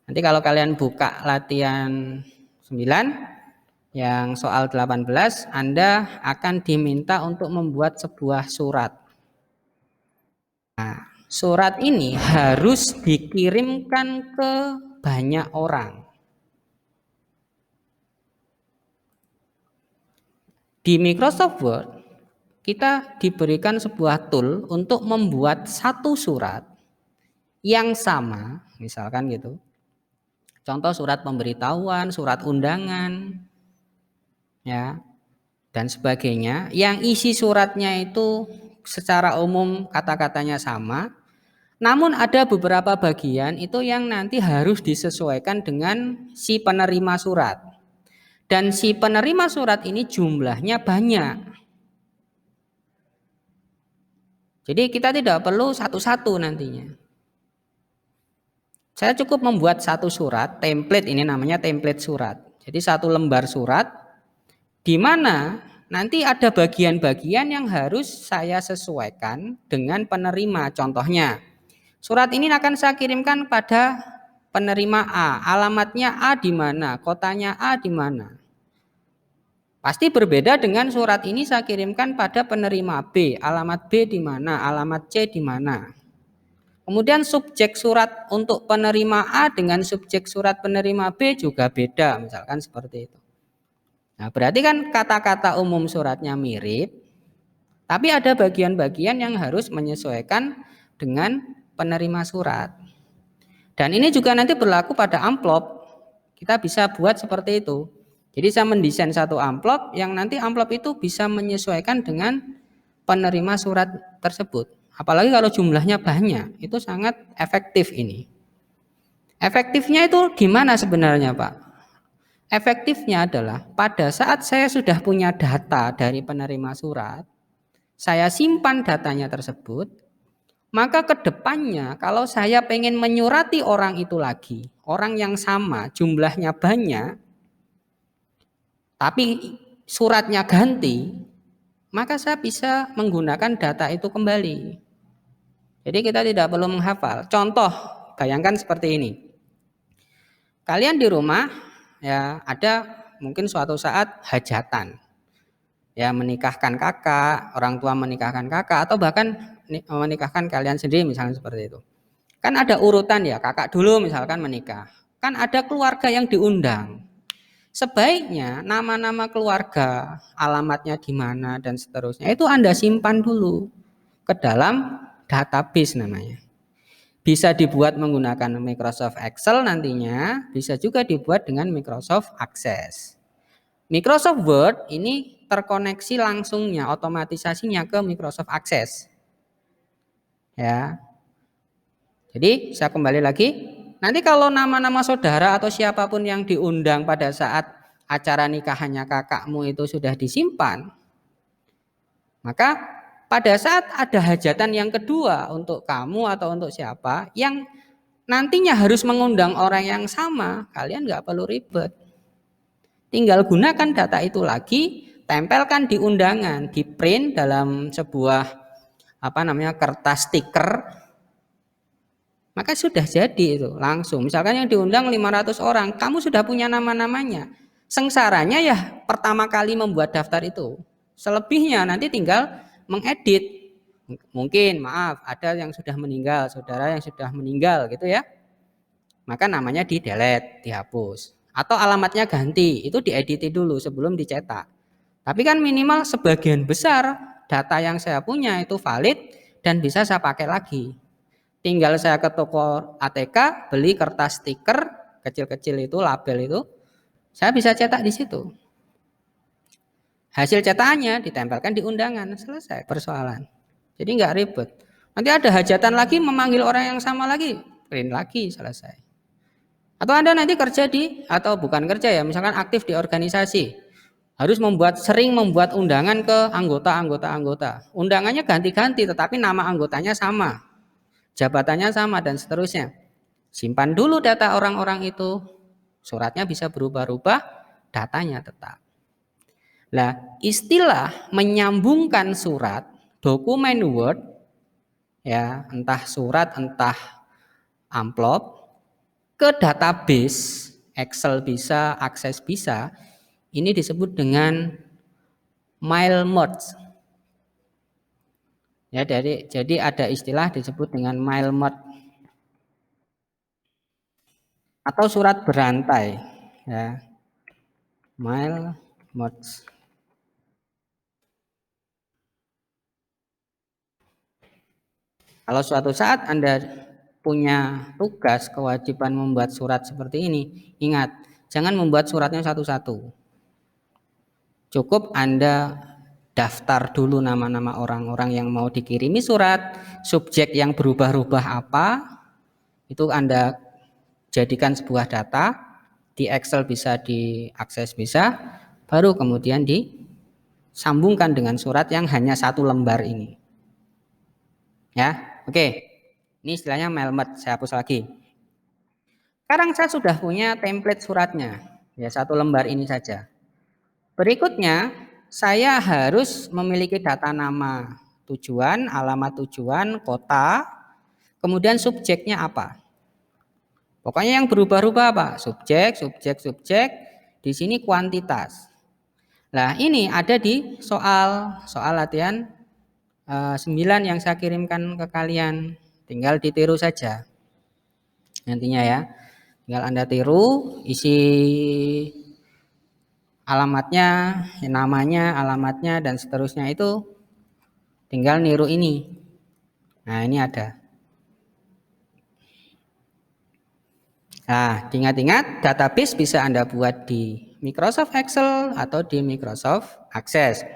Nanti kalau kalian buka latihan 9 yang soal 18, Anda akan diminta untuk membuat sebuah surat. Nah, surat ini harus dikirimkan ke banyak orang. Di Microsoft Word, kita diberikan sebuah tool untuk membuat satu surat yang sama, misalkan gitu. Contoh surat pemberitahuan, surat undangan, ya, dan sebagainya. Yang isi suratnya itu secara umum kata-katanya sama, namun ada beberapa bagian itu yang nanti harus disesuaikan dengan si penerima surat. Dan si penerima surat ini jumlahnya banyak. Jadi kita tidak perlu satu-satu nantinya. Saya cukup membuat satu surat, template, ini namanya template surat. Jadi satu lembar surat di mana nanti ada bagian-bagian yang harus saya sesuaikan dengan penerima. Contohnya, surat ini akan saya kirimkan pada penerima A, alamatnya A di mana, kotanya A di mana. Pasti berbeda dengan surat ini saya kirimkan pada penerima B, alamat B di mana, alamat C di mana. Kemudian subjek surat untuk penerima A dengan subjek surat penerima B juga beda, misalkan seperti itu. Nah, berarti kan kata-kata umum suratnya mirip, tapi ada bagian-bagian yang harus menyesuaikan dengan penerima surat. Dan ini juga nanti berlaku pada amplop. Kita bisa buat seperti itu. Jadi saya mendesain satu amplop yang nanti amplop itu bisa menyesuaikan dengan penerima surat tersebut. Apalagi kalau jumlahnya banyak, itu sangat efektif ini. Efektifnya itu gimana sebenarnya, Pak? Efektifnya adalah pada saat saya sudah punya data dari penerima surat, saya simpan datanya tersebut, maka ke depannya kalau saya pengen menyurati orang itu lagi, orang yang sama, jumlahnya banyak, tapi suratnya ganti, maka saya bisa menggunakan data itu kembali. Jadi kita tidak perlu menghafal. Contoh, bayangkan seperti ini. Kalian di rumah ya ada mungkin suatu saat hajatan. Ya menikahkan kakak, orang tua menikahkan kakak atau bahkan menikahkan kalian sendiri misalnya seperti itu. Kan ada urutan ya, kakak dulu misalkan menikah. Kan ada keluarga yang diundang. Sebaiknya nama-nama keluarga, alamatnya di mana dan seterusnya itu Anda simpan dulu ke dalam database namanya. Bisa dibuat menggunakan Microsoft Excel nantinya, bisa juga dibuat dengan Microsoft Access. Microsoft Word ini terkoneksi langsungnya, otomatisasinya ke Microsoft Access. Ya. Jadi saya kembali lagi, nanti kalau nama-nama saudara atau siapapun yang diundang pada saat acara nikahannya kakakmu itu sudah disimpan, maka pada saat ada hajatan yang kedua untuk kamu atau untuk siapa yang nantinya harus mengundang orang yang sama, kalian nggak perlu ribet. Tinggal gunakan data itu lagi, tempelkan di undangan, di print dalam sebuah kertas stiker, maka sudah jadi itu langsung. Misalkan yang diundang 500 orang, kamu sudah punya nama-namanya. Sengsaranya ya pertama kali membuat daftar itu. Selebihnya nanti tinggal mengedit. Mungkin maaf ada yang sudah meninggal, saudara yang sudah meninggal gitu ya. Maka namanya di delete, dihapus. Atau alamatnya ganti, itu diedit dulu sebelum dicetak. Tapi kan minimal sebagian besar data yang saya punya itu valid dan bisa saya pakai lagi. Tinggal saya ke toko ATK, beli kertas stiker kecil-kecil itu, label itu, saya bisa cetak di situ. Hasil cetakannya ditempelkan di undangan, selesai persoalan. Jadi nggak ribet. Nanti ada hajatan lagi memanggil orang yang sama lagi, print lagi, selesai. Atau Anda nanti kerja atau bukan kerja ya, misalkan aktif di organisasi, harus sering membuat undangan ke anggota. Undangannya ganti-ganti, tetapi nama anggotanya sama, jabatannya sama dan seterusnya. Simpan dulu data orang-orang itu, suratnya bisa berubah-ubah, datanya tetap. Nah, istilah menyambungkan surat, dokumen Word, ya entah surat entah amplop, ke database, Excel bisa, Access bisa, ini disebut dengan mail merge. Ya, jadi ada istilah disebut dengan mail merge atau surat berantai, ya, mail merge. Kalau suatu saat Anda punya tugas kewajiban membuat surat seperti ini, ingat, jangan membuat suratnya satu-satu. Cukup Anda daftar dulu nama-nama orang-orang yang mau dikirimi surat, subjek yang berubah-ubah apa, itu Anda jadikan sebuah data, di Excel bisa, diakses bisa, baru kemudian disambungkan dengan surat yang hanya satu lembar ini. Ya, oke. Ini istilahnya mail merge, saya hapus lagi. Sekarang saya sudah punya template suratnya, ya satu lembar ini saja. Berikutnya, saya harus memiliki data nama tujuan, alamat tujuan, kota, kemudian subjeknya apa. Pokoknya yang berubah-ubah apa? Subjek, subjek, subjek, di sini kuantitas. Nah, ini ada di soal latihan 9 yang saya kirimkan ke kalian. Tinggal ditiru saja. Nantinya ya. Tinggal Anda tiru, isi alamatnya, namanya, alamatnya, dan seterusnya itu tinggal niru ini. Nah, ini ada. Nah, ingat-ingat, database bisa Anda buat di Microsoft Excel atau di Microsoft Access.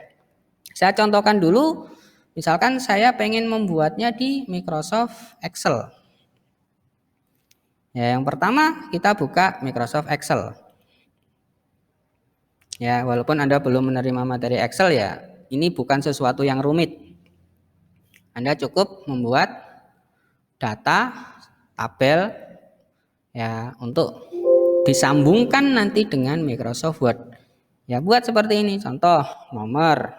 Saya contohkan dulu, misalkan saya pengen membuatnya di Microsoft Excel. Ya, yang pertama kita buka Microsoft Excel. Ya, walaupun Anda belum menerima materi Excel ya, ini bukan sesuatu yang rumit. Anda cukup membuat data, tabel, ya, untuk disambungkan nanti dengan Microsoft Word. Ya, buat seperti ini. Contoh, nomor,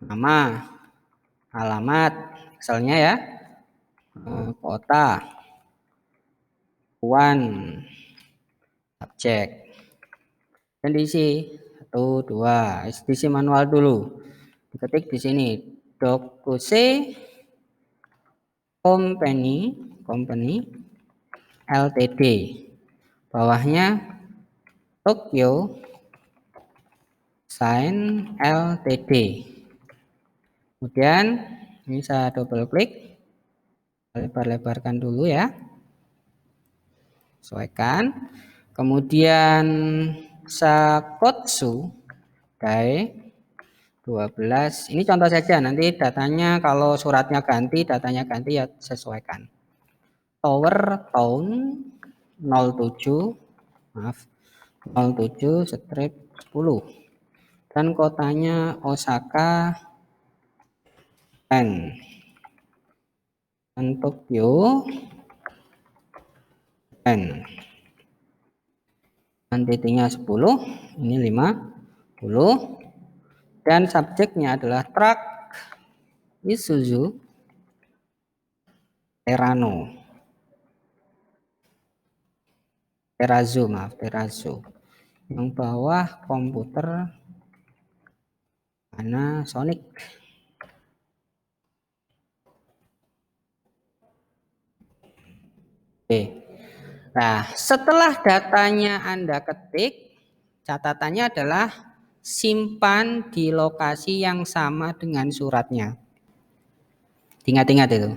nama, alamat, Excelnya ya, kota, uan, subjek, dan diisi 1, 2, diisi manual dulu. Diketik di sini, Dokuse Company Ltd. Bawahnya Tokyo Sign Ltd. Kemudian ini saya double klik, lebar-lebarkan dulu ya, sesuaikan. Kemudian Sakotsu Dai 12. Ini contoh saja, nanti datanya kalau suratnya ganti, datanya ganti ya sesuaikan. Tower Town 07, maaf, 07 strip 10. Dan kotanya Osaka dan Tokyo dan titiknya 10, ini 50, dan subjeknya adalah truk Isuzu Terrazzo. Yang bawah komputer Panasonic. Oke. Nah, setelah datanya Anda ketik, catatannya adalah simpan di lokasi yang sama dengan suratnya. Ingat-ingat itu.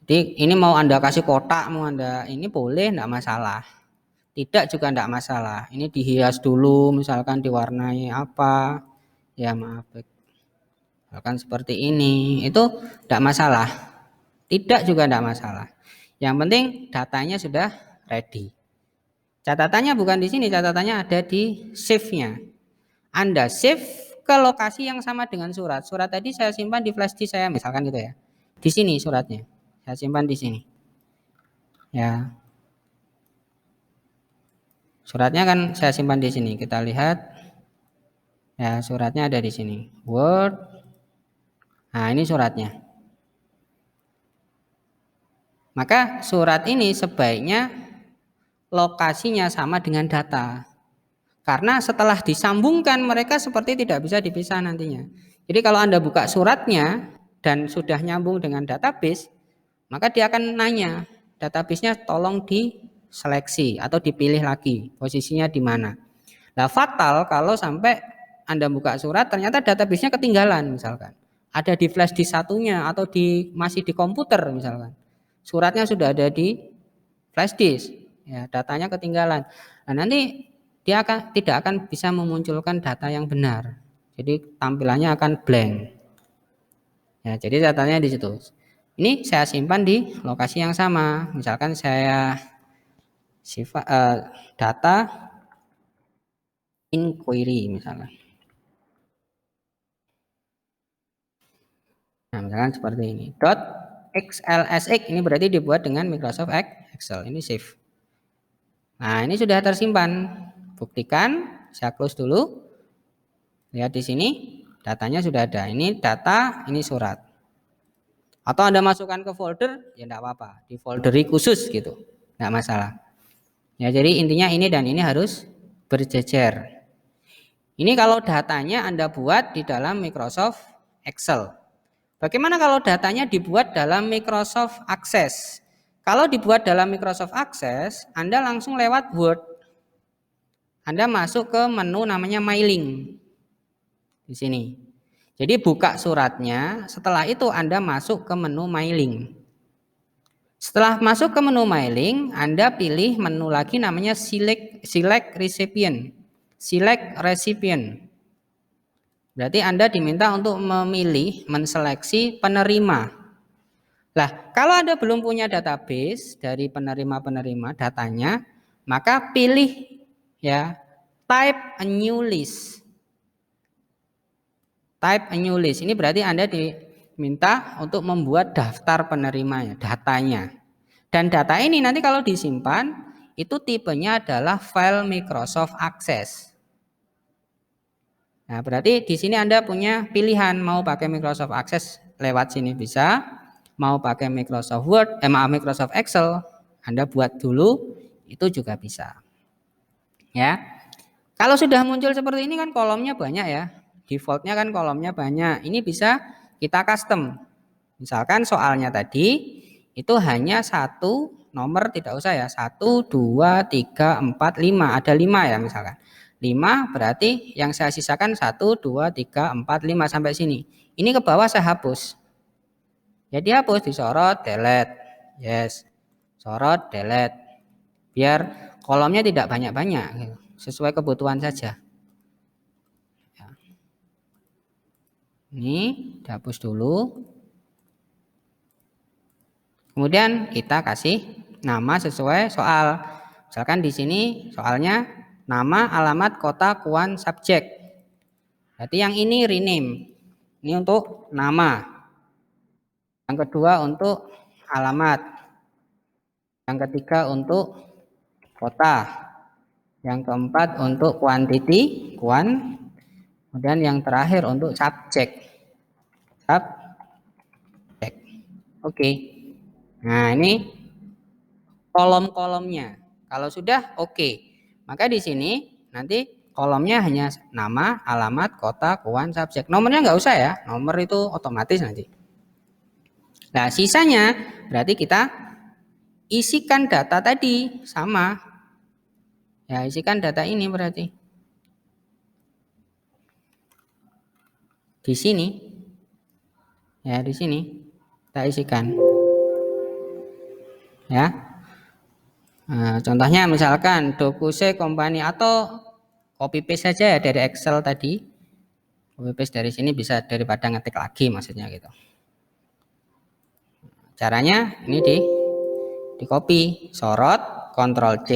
Jadi ini mau Anda kasih kotak, mau Anda ini boleh, enggak masalah. Tidak juga enggak masalah. Ini dihias dulu, misalkan diwarnai apa. Ya maaf. Misalkan seperti ini, itu enggak masalah. Tidak juga enggak masalah. Yang penting datanya sudah ready. Catatannya bukan di sini, catatannya ada di save-nya. Anda save ke lokasi yang sama dengan surat. Surat tadi saya simpan di flash disk saya, misalkan gitu ya. Di sini suratnya. Saya simpan di sini. Ya. Suratnya kan saya simpan di sini. Kita lihat. Ya, suratnya ada di sini. Word. Nah, ini suratnya. Maka surat ini sebaiknya lokasinya sama dengan data. Karena setelah disambungkan mereka seperti tidak bisa dipisah nantinya. Jadi kalau Anda buka suratnya dan sudah nyambung dengan database, maka dia akan nanya, database-nya tolong diseleksi atau dipilih lagi posisinya di mana. Nah, fatal kalau sampai Anda buka surat ternyata database-nya ketinggalan misalkan. Ada di flash disk satunya atau masih di komputer misalkan. Suratnya sudah ada di flash disk, ya, datanya ketinggalan. Nah, nanti dia tidak akan bisa memunculkan data yang benar. Jadi tampilannya akan blank. Ya, jadi datanya di situ. Ini saya simpan di lokasi yang sama. Misalkan saya data inquiry misalnya. Nah, misalkan seperti ini. .xlsx ini berarti dibuat dengan Microsoft Excel. Ini save. Nah, ini sudah tersimpan. Buktikan, saya close dulu. Lihat di sini, datanya sudah ada. Ini data, ini surat. Atau Anda masukkan ke folder, ya enggak apa-apa. Di folderi khusus gitu. Enggak masalah. Ya, jadi intinya ini dan ini harus berjejer. Ini kalau datanya Anda buat di dalam Microsoft Excel. Bagaimana kalau datanya dibuat dalam Microsoft Access? Kalau dibuat dalam Microsoft Access, Anda langsung lewat Word. Anda masuk ke menu namanya mailing. Di sini. Jadi buka suratnya, setelah itu Anda masuk ke menu mailing. Setelah masuk ke menu mailing, Anda pilih menu lagi namanya select recipient. Select recipient. Berarti Anda diminta untuk memilih, menseleksi penerima. Lah, kalau Anda belum punya database dari penerima-penerima datanya, maka pilih ya, type a new list. Type a new list. Ini berarti Anda diminta untuk membuat daftar penerimanya, datanya. Dan data ini nanti kalau disimpan, itu tipenya adalah file Microsoft Access. Nah, berarti di sini Anda punya pilihan mau pakai Microsoft Access lewat sini bisa, mau pakai Microsoft Word, Microsoft Excel, Anda buat dulu itu juga bisa. Ya. Kalau sudah muncul seperti ini kan kolomnya banyak ya. Defaultnya kan kolomnya banyak. Ini bisa kita custom. Misalkan soalnya tadi itu hanya satu nomor, tidak usah ya. 1, 2, 3, 4, 5. Ada 5 ya misalkan. 5 berarti yang saya sisakan 1, 2, 3, 4, 5 sampai sini. Ini ke bawah saya hapus. Jadi hapus, disorot, delete. Yes. Sorot, delete. Biar kolomnya tidak banyak-banyak. Sesuai kebutuhan saja. Ini dihapus dulu. Kemudian kita kasih nama sesuai soal. Misalkan di sini soalnya nama, alamat, kota, kuan, subjek. Berarti yang ini rename. Ini untuk nama. Yang kedua untuk alamat. Yang ketiga untuk kota. Yang keempat untuk quantity, kuan. Kemudian yang terakhir untuk subjek. Subjek. Oke. Nah, ini kolom-kolomnya. Kalau sudah oke, maka di sini nanti kolomnya hanya nama, alamat, kota, kuan, subjek. Nomornya nggak usah ya, nomor itu otomatis nanti. Nah, sisanya berarti kita isikan data tadi sama. Ya, isikan data ini berarti di sini. Ya, di sini kita isikan. Ya. Nah, contohnya misalkan Dokuse Company atau copy paste saja ya dari Excel tadi. Copy paste dari sini bisa daripada ngetik lagi maksudnya gitu. Caranya ini di copy, sorot, Ctrl C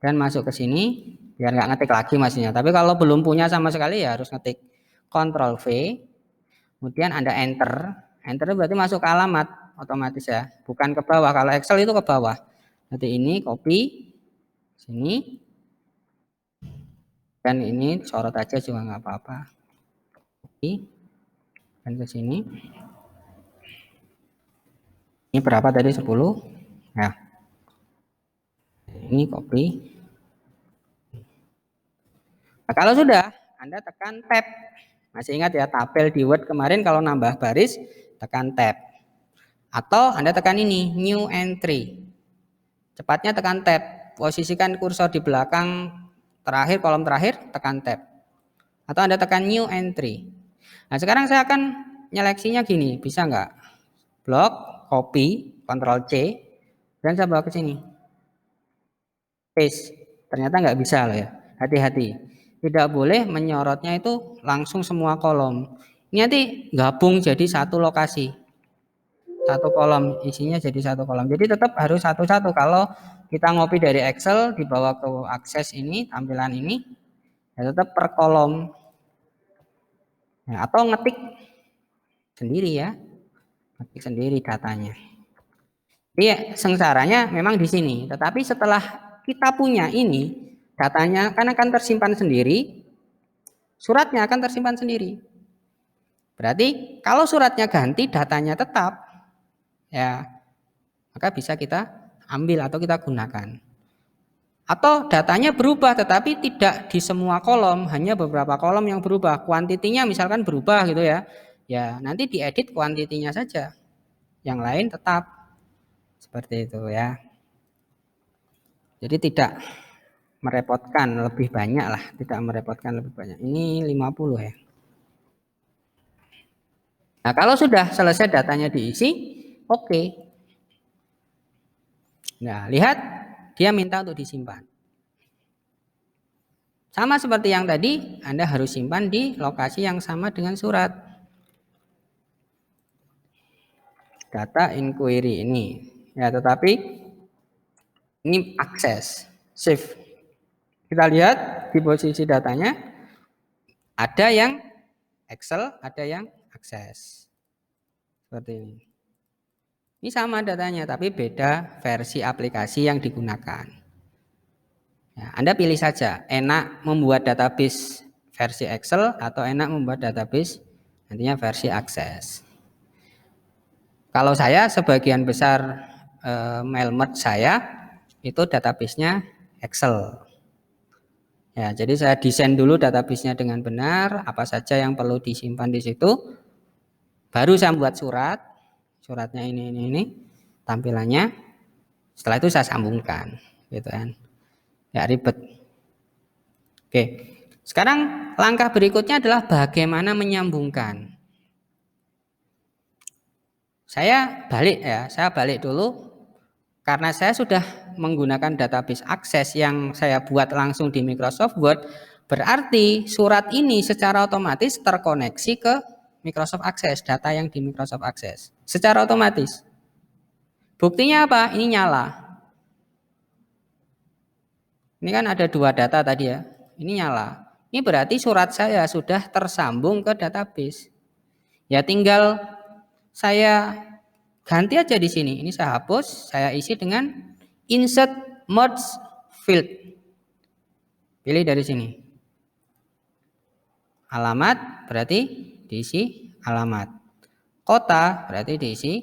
dan masuk ke sini biar nggak ngetik lagi maksudnya. Tapi kalau belum punya sama sekali ya harus ngetik Ctrl V. Kemudian Anda enter. Enter berarti masuk ke alamat otomatis ya, bukan ke bawah. Kalau Excel itu ke bawah. Nanti ini copy sini. Dan ini sorot aja juga nggak apa-apa. Copy dan ke sini. Ini berapa tadi? 10. Nah, ini copy. Nah, kalau sudah, Anda tekan tab. Masih ingat ya, tabel di Word kemarin kalau nambah baris, tekan tab. Atau Anda tekan ini, new entry. Cepatnya tekan tab. Posisikan kursor di belakang terakhir, kolom terakhir, tekan tab. Atau Anda tekan new entry. Nah, sekarang saya akan nyeleksinya gini, bisa nggak? Blok, copy, Ctrl C, dan saya bawa ke sini. Paste. Ternyata nggak bisa loh ya. Hati-hati. Tidak boleh menyorotnya itu langsung semua kolom. Ini nanti gabung jadi satu lokasi. Satu kolom, isinya jadi satu kolom. Jadi tetap harus satu-satu. Kalau kita ngopi dari Excel, dibawa ke akses ini, tampilan ini, ya tetap per kolom. Nah, atau ngetik sendiri ya. Ngetik sendiri datanya. Iya, sengsaranya memang di sini. Tetapi setelah kita punya ini, datanya kan akan tersimpan sendiri, suratnya akan tersimpan sendiri. Berarti kalau suratnya ganti, datanya tetap, ya maka bisa kita ambil atau kita gunakan. Atau datanya berubah, tetapi tidak di semua kolom, hanya beberapa kolom yang berubah. Kuantitinya misalkan berubah gitu ya. Ya nanti diedit kuantitinya saja, yang lain tetap seperti itu ya. Jadi tidak merepotkan lebih banyak lah, tidak merepotkan lebih banyak. Ini 50 ya. Nah, kalau sudah selesai datanya diisi, oke. Nah, lihat dia minta untuk disimpan. Sama seperti yang tadi, Anda harus simpan di lokasi yang sama dengan surat. Data inquiry ini. Ya, tetapi ini akses, save. Kita lihat di posisi datanya ada yang Excel, ada yang akses. Seperti ini. Ini sama datanya, tapi beda versi aplikasi yang digunakan. Ya, Anda pilih saja, enak membuat database versi Excel atau enak membuat database nantinya versi akses. Kalau saya sebagian besar mail merge saya itu database-nya Excel. Ya, jadi saya desain dulu database-nya dengan benar, apa saja yang perlu disimpan di situ. Baru saya buat surat. Suratnya ini tampilannya. Setelah itu saya sambungkan, gitu kan. Nggak ribet. Oke. Sekarang langkah berikutnya adalah bagaimana menyambungkan. Saya balik dulu karena saya sudah menggunakan database akses yang saya buat langsung di Microsoft Word, berarti surat ini secara otomatis terkoneksi ke Microsoft Access, data yang di Microsoft Access. Secara otomatis. Buktinya apa? Ini nyala. Ini kan ada dua data tadi ya. Ini nyala. Ini berarti surat saya sudah tersambung ke database. Ya tinggal saya ganti aja di sini. Ini saya hapus, saya isi dengan insert merge field. Pilih dari sini. Alamat berarti diisi alamat. Kota berarti diisi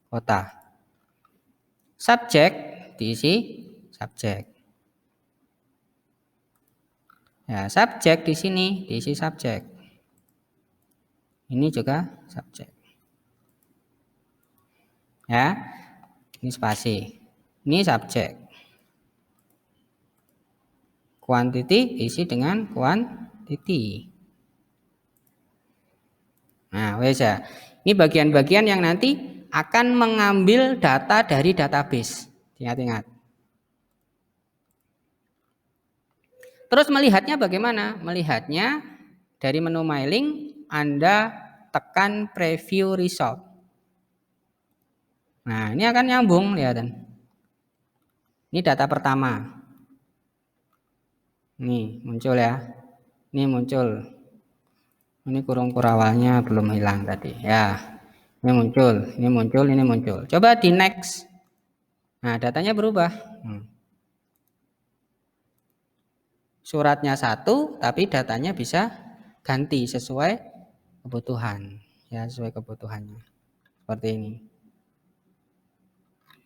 kota. Subjek diisi subjek. Ya, subjek di sini diisi subjek. Ini juga subjek. Ya. Ini spasi. Ini subjek. Quantity diisi dengan quantity. Nah, wes ya. Ini bagian-bagian yang nanti akan mengambil data dari database. Ingat-ingat. Terus melihatnya bagaimana? Melihatnya dari menu mailing, Anda tekan preview result. Nah, ini akan nyambung, lihatan. Ini data pertama. Nih, muncul ya. Ini muncul. Ini kurung kurawalnya belum hilang tadi. Ya, ini muncul, ini muncul, ini muncul. Coba di next. Nah, datanya berubah. Suratnya satu, tapi datanya bisa ganti sesuai kebutuhan. Ya, sesuai kebutuhannya. Seperti ini.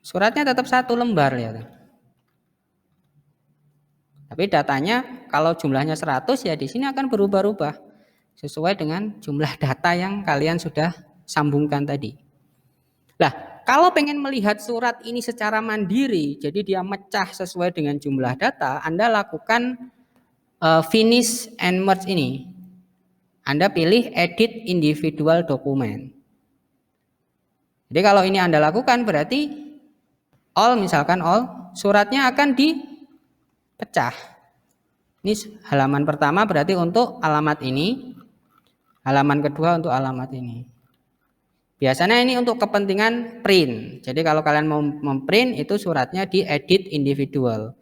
Suratnya tetap 1 lembar ya. Tapi datanya kalau jumlahnya 100 ya di sini akan berubah-ubah sesuai dengan jumlah data yang kalian sudah sambungkan tadi. Nah, kalau pengen melihat surat ini secara mandiri, jadi dia mecah sesuai dengan jumlah data, Anda lakukan finish and merge ini. Anda pilih edit individual document. Jadi kalau ini Anda lakukan berarti misalkan all, suratnya akan dipecah. Ini halaman pertama berarti untuk alamat ini, halaman kedua untuk alamat ini. Biasanya ini untuk kepentingan print. Jadi kalau kalian mau memprint itu suratnya diedit individual.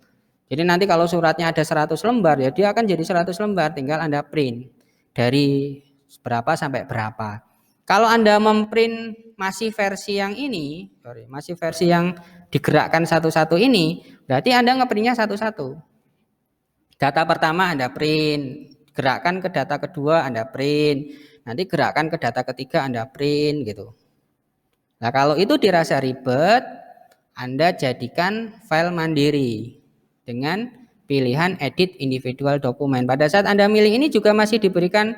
Jadi nanti kalau suratnya ada 100 lembar ya dia akan jadi 100 lembar, tinggal Anda print dari berapa sampai berapa. Kalau Anda memprint masih versi yang ini, masih versi yang digerakkan satu-satu ini, berarti Anda ngeprintnya satu-satu. Data pertama Anda print, gerakkan ke data kedua Anda print, nanti gerakkan ke data ketiga Anda print gitu. Nah kalau itu dirasa ribet, Anda jadikan file mandiri dengan pilihan edit individual dokumen. Pada saat Anda milih ini juga masih diberikan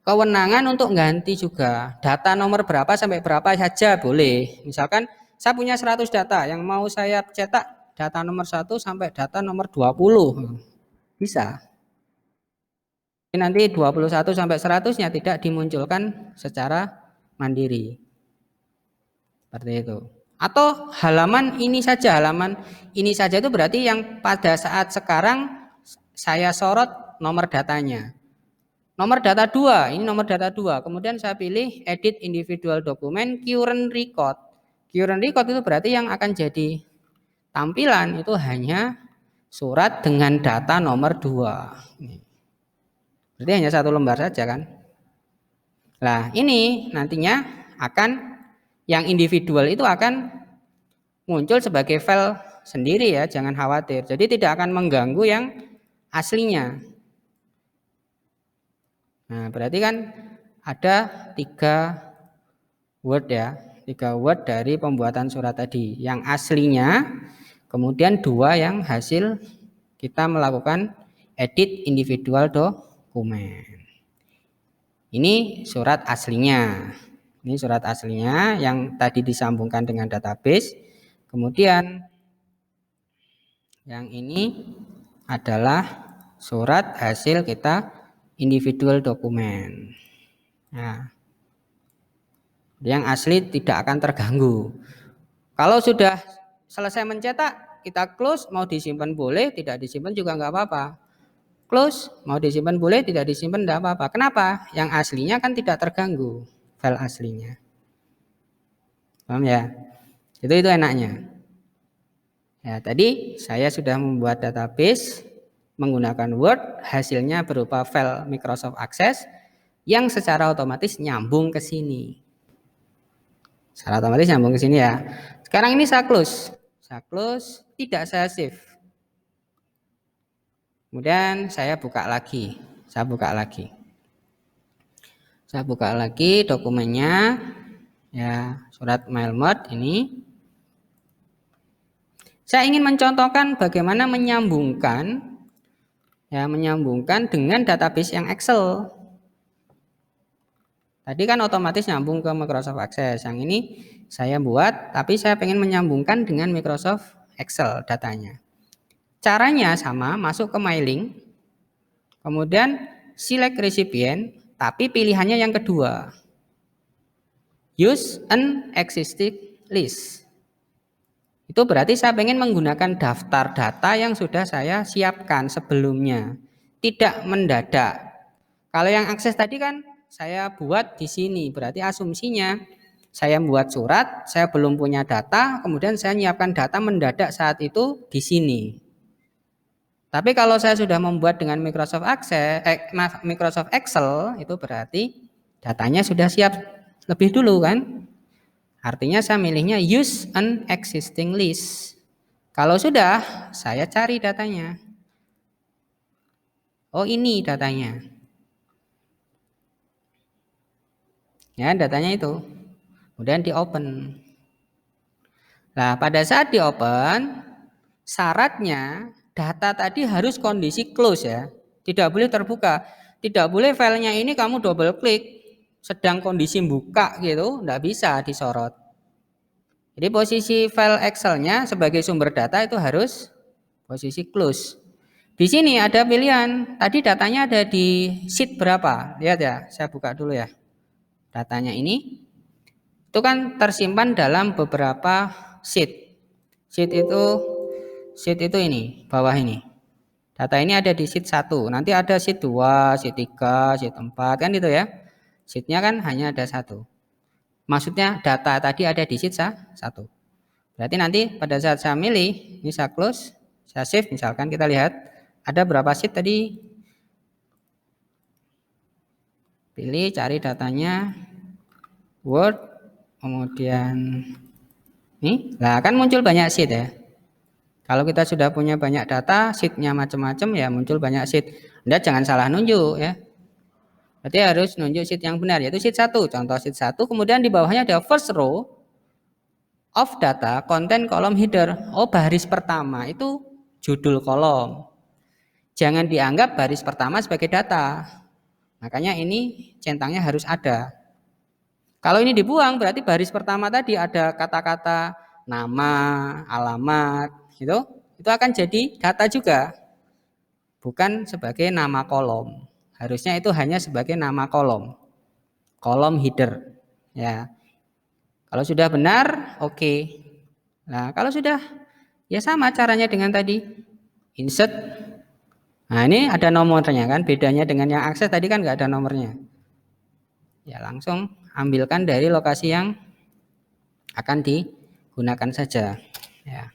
kewenangan untuk ganti juga. Data nomor berapa sampai berapa saja boleh. Misalkan saya punya 100 data, yang mau saya cetak data nomor 1 sampai data nomor 20. Bisa. Nanti 21 sampai 100-nya tidak dimunculkan secara mandiri. Seperti itu. Atau halaman ini saja itu berarti yang pada saat sekarang saya sorot nomor datanya. Nomor data 2, ini nomor data 2. Kemudian saya pilih edit individual document current record. Current record itu berarti yang akan jadi tampilan itu hanya surat dengan data nomor 2. Berarti hanya 1 lembar saja kan. Nah ini nantinya akan yang individual itu akan muncul sebagai file sendiri ya, jangan khawatir. Jadi tidak akan mengganggu yang aslinya. Nah, berarti kan ada 3 word ya, 3 word dari pembuatan surat tadi. Yang aslinya, kemudian 2 yang hasil kita melakukan edit individual dokumen. Ini surat aslinya. Ini surat aslinya yang tadi disambungkan dengan database. Kemudian yang ini adalah surat hasil kita individual dokumen. Nah, yang asli tidak akan terganggu. Kalau sudah selesai mencetak, kita close, mau disimpan boleh, tidak disimpan juga nggak apa-apa. Close, mau disimpan boleh, tidak disimpan nggak apa-apa. Kenapa? Yang aslinya kan tidak terganggu, file aslinya. Paham ya? Itu enaknya. Ya, tadi saya sudah membuat database menggunakan Word, hasilnya berupa file Microsoft Access yang secara otomatis nyambung ke sini. Secara otomatis nyambung ke sini ya. Sekarang ini saya close. Saya close, tidak saya save. Kemudian saya buka lagi. Saya buka lagi dokumennya. Ya, surat mail mode ini. Saya ingin mencontohkan bagaimana menyambungkan dengan database yang Excel. Tadi kan otomatis nyambung ke Microsoft Access. Yang ini saya buat, tapi saya ingin menyambungkan dengan Microsoft Excel datanya. Caranya sama, masuk ke mailing, kemudian select recipient, tapi pilihannya yang kedua. Use an existing list. Itu berarti saya ingin menggunakan daftar data yang sudah saya siapkan sebelumnya. Tidak mendadak. Kalau yang akses tadi kan saya buat di sini. Berarti asumsinya saya buat surat, saya belum punya data, kemudian saya menyiapkan data mendadak saat itu di sini. Tapi kalau saya sudah membuat dengan Microsoft Excel, itu berarti datanya sudah siap lebih dulu kan. Artinya saya milihnya use an existing list. Kalau sudah, saya cari datanya. Oh ini datanya. Ya datanya itu. Kemudian di open. Nah, pada saat di open, syaratnya data tadi harus kondisi close ya. Tidak boleh terbuka. Tidak boleh filenya ini kamu double klik sedang kondisi buka gitu, tidak bisa disorot. Jadi posisi file Excel-nya sebagai sumber data itu harus posisi close. Di sini ada pilihan. Tadi datanya ada di sheet berapa? Lihat ya, saya buka dulu ya. Datanya ini itu kan tersimpan dalam beberapa sheet. Sheet itu ini, bawah ini. Data ini ada di sheet 1. Nanti ada sheet 2, sheet 3, sheet 4 kan itu ya. Sheetnya kan hanya ada satu. Maksudnya data tadi ada di sheet 1. Berarti nanti pada saat saya milih, ini saya close, saya save misalkan kita lihat ada berapa sheet tadi. Pilih cari datanya Word, kemudian nih, lah kan muncul banyak sheet ya. Kalau kita sudah punya banyak data, sheetnya macam-macam ya muncul banyak sheet. Anda jangan salah nunjuk ya. Berarti harus nunjuk sheet yang benar yaitu sheet 1. Contoh sheet 1, kemudian di bawahnya ada first row of data content column header. Oh, baris pertama itu judul kolom. Jangan dianggap baris pertama sebagai data. Makanya ini centangnya harus ada. Kalau ini dibuang berarti baris pertama tadi ada kata-kata nama, alamat, gitu. Itu akan jadi data juga. Bukan sebagai nama kolom. Harusnya itu hanya sebagai nama kolom. Kolom header. Ya. Kalau sudah benar, oke. Nah, kalau sudah ya sama caranya dengan tadi. Insert. Nah, ini ada nomornya kan, bedanya dengan yang akses tadi kan nggak ada nomornya. Ya, langsung ambilkan dari lokasi yang akan digunakan saja. Ya.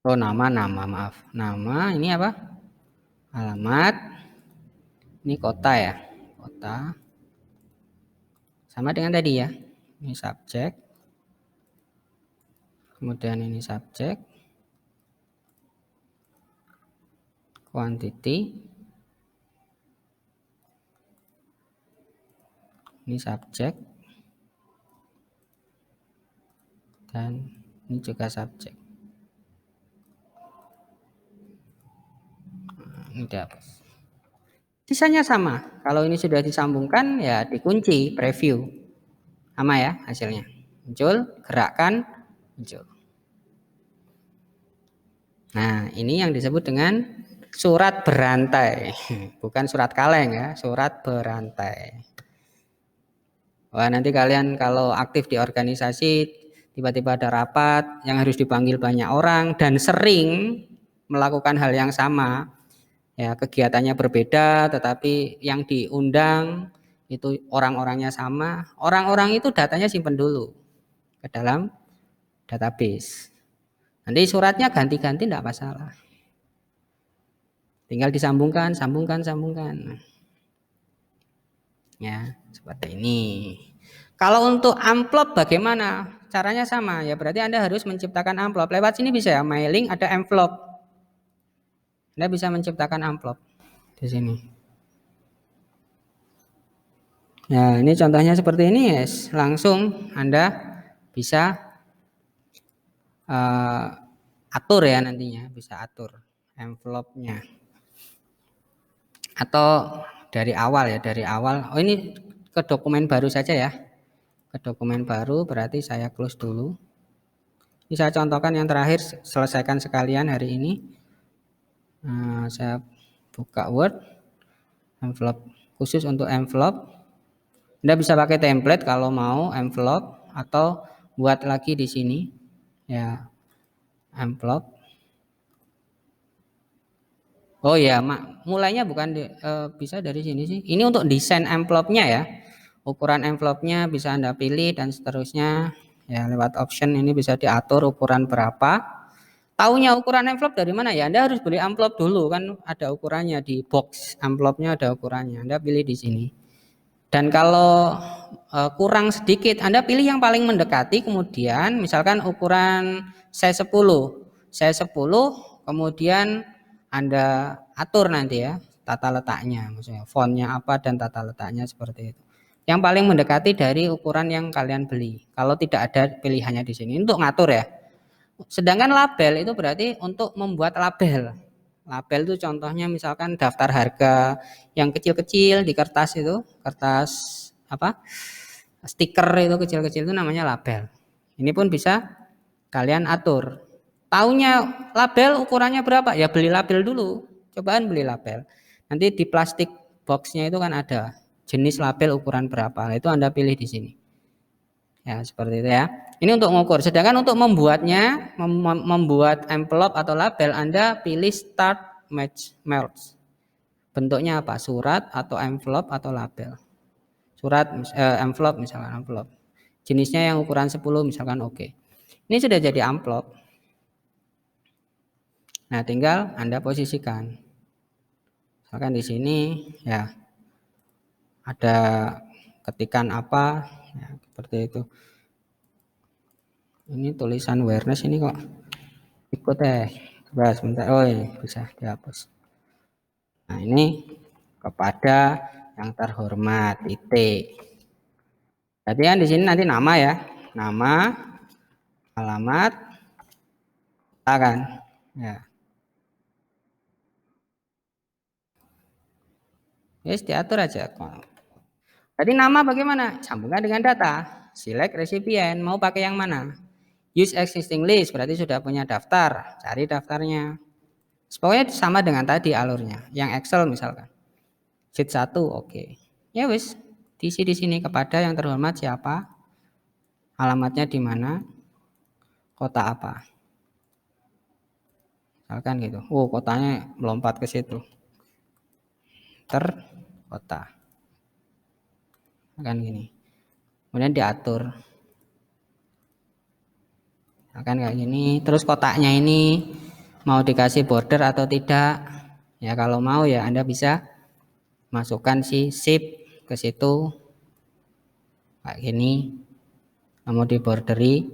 Oh, nama, maaf. Nama, ini apa? Alamat. Ini kota ya. Kota. Sama dengan tadi ya. Ini subjek. Kemudian ini subjek. Quantity. Ini subjek. Dan ini juga subjek. Ini dihapus. Sisanya sama. Kalau ini sudah disambungkan ya dikunci preview. Sama ya hasilnya. Muncul, gerakkan, muncul. Nah, ini yang disebut dengan surat berantai. Bukan surat kaleng ya, surat berantai. Wah, nanti kalian kalau aktif di organisasi tiba-tiba ada rapat yang harus dipanggil banyak orang dan sering melakukan hal yang sama. Ya, kegiatannya berbeda tetapi yang diundang itu orang-orangnya sama. Orang-orang itu datanya simpan dulu ke dalam database. Nanti suratnya ganti-ganti tidak masalah. Tinggal disambungkan, sambungkan. Ya, seperti ini. Kalau untuk amplop bagaimana? Caranya sama ya, berarti Anda harus menciptakan amplop. Lewat sini bisa ya, mailing ada envelope. Anda bisa menciptakan amplop di sini. Nah, ini contohnya seperti ini yes. Langsung Anda bisa atur ya nantinya, bisa atur envelope-nya. Atau dari awal ya, dari awal. Oh, ini ke dokumen baru saja ya. Ke dokumen baru berarti saya close dulu. Ini saya contohkan yang terakhir, selesaikan sekalian hari ini. Nah, saya buka Word, envelope khusus untuk envelope. Anda bisa pakai template kalau mau envelope atau buat lagi di sini ya envelope. Oh ya, mulainya bukan bisa dari sini sih. Ini untuk desain envelope-nya ya. Ukuran envelope-nya bisa Anda pilih dan seterusnya. Ya, lewat option ini bisa diatur ukuran berapa. Taunya ukuran envelope dari mana ya? Anda harus beli envelope dulu kan ada ukurannya di box envelope-nya ada ukurannya. Anda pilih di sini. Dan kalau kurang sedikit Anda pilih yang paling mendekati kemudian misalkan ukuran size 10. Size 10 kemudian Anda atur nanti ya tata letaknya maksudnya fontnya apa dan tata letaknya seperti itu. yang paling mendekati dari ukuran yang kalian beli. Kalau tidak ada pilihannya di sini untuk ngatur ya. Sedangkan label itu berarti untuk membuat label. Label itu contohnya misalkan daftar harga yang kecil-kecil di kertas itu, kertas apa? Stiker itu kecil-kecil itu namanya label. Ini pun bisa kalian atur. Taunya label ukurannya berapa? Ya beli label dulu. Cobaan beli label. Nanti di plastik boxnya itu kan ada jenis label ukuran berapa. Itu Anda pilih di sini. Ya, seperti itu ya. Ini untuk mengukur. Sedangkan untuk membuatnya, membuat envelope atau label, Anda pilih start match merge. Bentuknya apa? Surat atau envelope atau label. Surat envelope misalkan envelope. Jenisnya yang ukuran 10 misalkan oke. Ini sudah jadi amplop. Nah, tinggal Anda posisikan. Misalkan di sini ya ada ketikan apa ya, seperti itu. Ini tulisan awareness ini kok ikut coba sebentar. Oh ini bisa dihapus. Nah, ini kepada yang terhormat titik. Jadi kan di sini nanti nama ya, nama, alamat, kan, ya. Yes, diatur aja. Jadi nama bagaimana? Sambungkan dengan data. Select recipient, mau pakai yang mana? Use existing list, berarti sudah punya daftar. Cari daftarnya. Pokoknya sama dengan tadi alurnya. Yang Excel misalkan. Sheet 1, oke. Ya wis, diisi di sini kepada yang terhormat siapa? Alamatnya di mana? Kota apa? Misalkan gitu. Oh, kotanya melompat ke situ. Kota. Kan gini. Kemudian diatur. Akan kayak gini. Terus kotaknya ini mau dikasih border atau tidak? Ya kalau mau ya Anda bisa masukkan si shape ke situ kayak gini. Mau di borderi.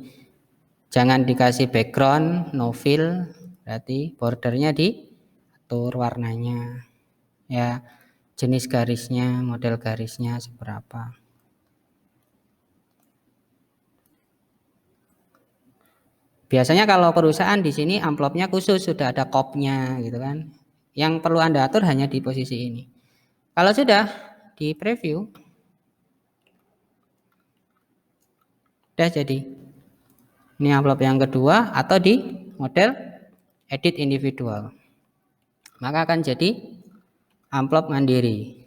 Jangan dikasih background, no fill. Berarti bordernya diatur warnanya. Ya, jenis garisnya, model garisnya seberapa. Biasanya kalau perusahaan di sini amplopnya khusus sudah ada kopnya gitu kan. Yang perlu Anda atur hanya di posisi ini. Kalau sudah di preview, sudah jadi. Ini amplop yang kedua atau di model edit individual. Maka akan jadi amplop mandiri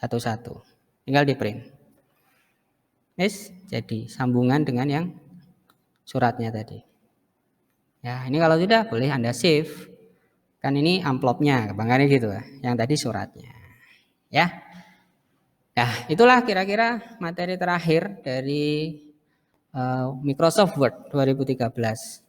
satu-satu. Tinggal di print. Yes, jadi sambungan dengan yang suratnya tadi. Ya, ini kalau sudah boleh Anda save. Kan ini amplopnya, bangkanya gitu ya. Yang tadi suratnya. Ya. Nah, itulah kira-kira materi terakhir dari Microsoft Word 2013.